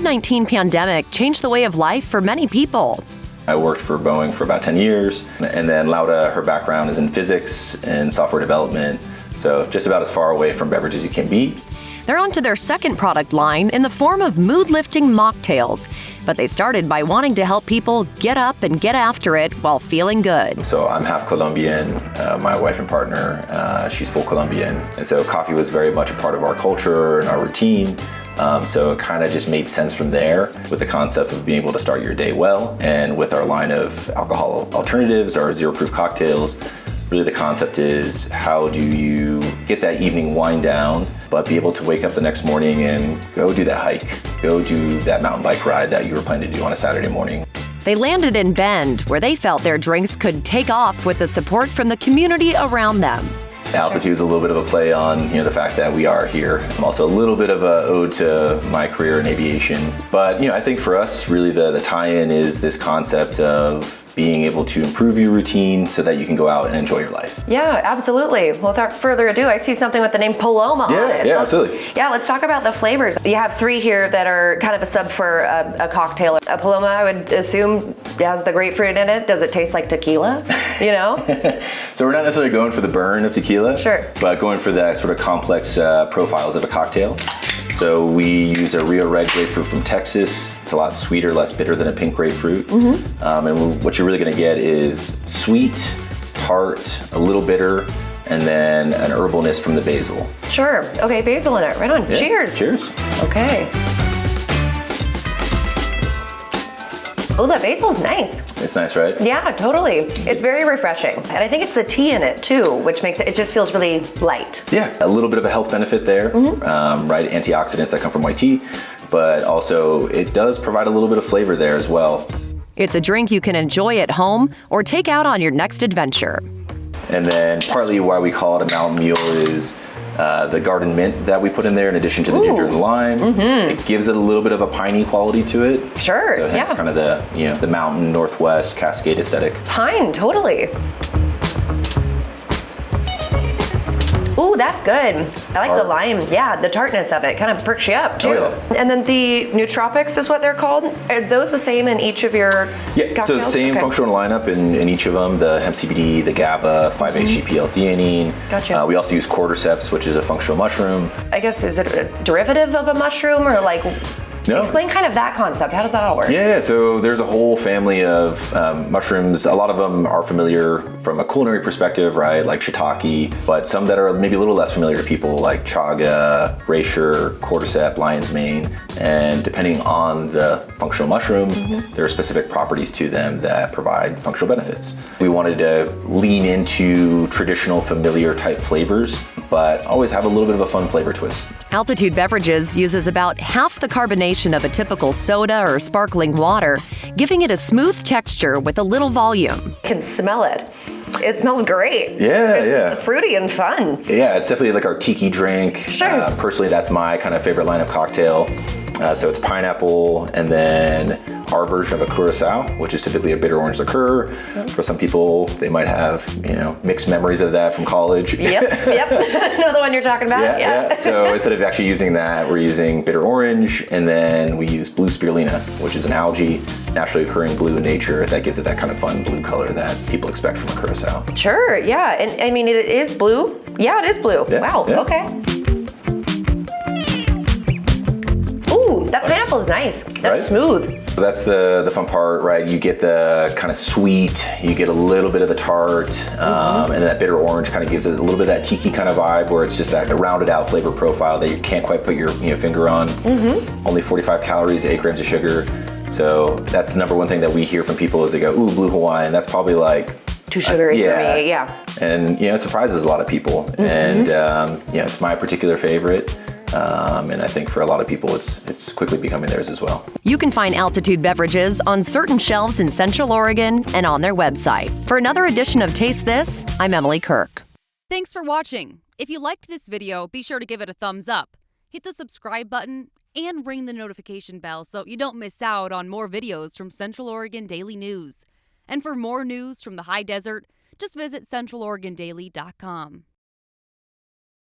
COVID-19 pandemic changed the way of life for many people. I worked for Boeing for about 10 years, and then Lauda, her background is in physics and software development, so just about as far away from beverages as you can be. They're on to their second product line in the form of mood-lifting mocktails, but they started by wanting to help people get up and get after it while feeling good. So I'm half Colombian, my wife and partner, she's full Colombian, and so coffee was very much a part of our culture and our routine. So it kind of just made sense from there with the concept of being able to start your day well. And with our line of alcohol alternatives, our zero proof cocktails, really the concept is how do you get that evening wind down, but be able to wake up the next morning and go do that hike, go do that mountain bike ride that you were planning to do on a Saturday morning. They landed in Bend, where they felt their drinks could take off with the support from the community around them. Altitude's a little bit of a play on, the fact that we are here. I'm also a little bit of a ode to my career in aviation. But, I think for us, really the tie-in is this concept of being able to improve your routine so that you can go out and enjoy your life. Yeah, absolutely. Well, without further ado, I see something with the name Paloma on it. Yeah, absolutely. Let's talk about the flavors. You have three here that are kind of a sub for a cocktail. A Paloma, I would assume, has the grapefruit in it. Does it taste like tequila? So we're not necessarily going for the burn of tequila, sure, but going for that sort of complex profiles of a cocktail. So we use a Rio Red grapefruit from Texas. It's a lot sweeter, less bitter than a pink grapefruit. And what you're really gonna get is sweet, tart, a little bitter, and then an herbalness from the basil. Sure, okay, basil in it, right on. Yeah. Cheers. Cheers. Okay. Oh, that basil's nice. It's nice, right? Yeah, totally. It's very refreshing. And I think it's the tea in it too, which makes it just feels really light. Yeah, a little bit of a health benefit there, right? Antioxidants that come from white tea, but also it does provide a little bit of flavor there as well. It's a drink you can enjoy at home or take out on your next adventure. And then partly why we call it a mountain mule is the garden mint that we put in there in addition to the ginger and the lime. It gives it a little bit of a piney quality to it. Sure, so hence kind of the mountain northwest Cascade aesthetic. Pine, totally. Ooh, that's good. I like the lime. Yeah, the tartness of it kind of perks you up too. Oh, yeah. And then the nootropics is what they're called. Are those the same in each of your cocktails? So same functional lineup in each of them, the hemp CBD, the GABA, 5-HTP-L-theanine. Gotcha. We also use cordyceps, which is a functional mushroom. I guess, is it a derivative of a mushroom or like... No. Explain kind of that concept. How does that all work? Yeah, so there's a whole family of mushrooms. A lot of them are familiar from a culinary perspective, right? Like shiitake, but some that are maybe a little less familiar to people like chaga, reishi, cordyceps, lion's mane. And depending on the functional mushroom, there are specific properties to them that provide functional benefits. We wanted to lean into traditional familiar type flavors, but always have a little bit of a fun flavor twist. Altitude Beverages uses about half the carbonation of a typical soda or sparkling water, giving it a smooth texture with a little volume. I can smell it. It smells great. Yeah, it's fruity and fun. Yeah, it's definitely like our tiki drink. Sure. Personally, that's my kind of favorite line of cocktail. So it's pineapple and then our version of a curacao, which is typically a bitter orange liqueur. For some people, they might have, mixed memories of that from college. Yep. Know the one you're talking about? Yeah. So instead of actually using that, we're using bitter orange, and then we use blue spirulina, which is an algae, naturally occurring blue in nature, that gives it that kind of fun blue color that people expect from a curacao. Sure, yeah. And I mean, it is blue. Yeah, it is blue. Yeah, wow, yeah. Okay. Ooh, that pineapple is nice. That's right? Smooth. So that's the fun part, right? You get the kind of sweet, you get a little bit of the tart, and then that bitter orange kind of gives it a little bit of that tiki kind of vibe where it's just that rounded out flavor profile that you can't quite put your finger on. Only 45 calories, 8 grams of sugar. So that's the number one thing that we hear from people is they go, ooh, Blue Hawaiian, that's probably like... Too sugary for me, yeah. And it surprises a lot of people. And it's my particular favorite. And I think for a lot of people, it's quickly becoming theirs as well. You can find Altitude Beverages on certain shelves in Central Oregon and on their website. For another edition of Taste This, I'm Emily Kirk. Thanks for watching. If you liked this video, be sure to give it a thumbs up. Hit the subscribe button and ring the notification bell so you don't miss out on more videos from Central Oregon Daily News. And for more news from the high desert, just visit centraloregondaily.com.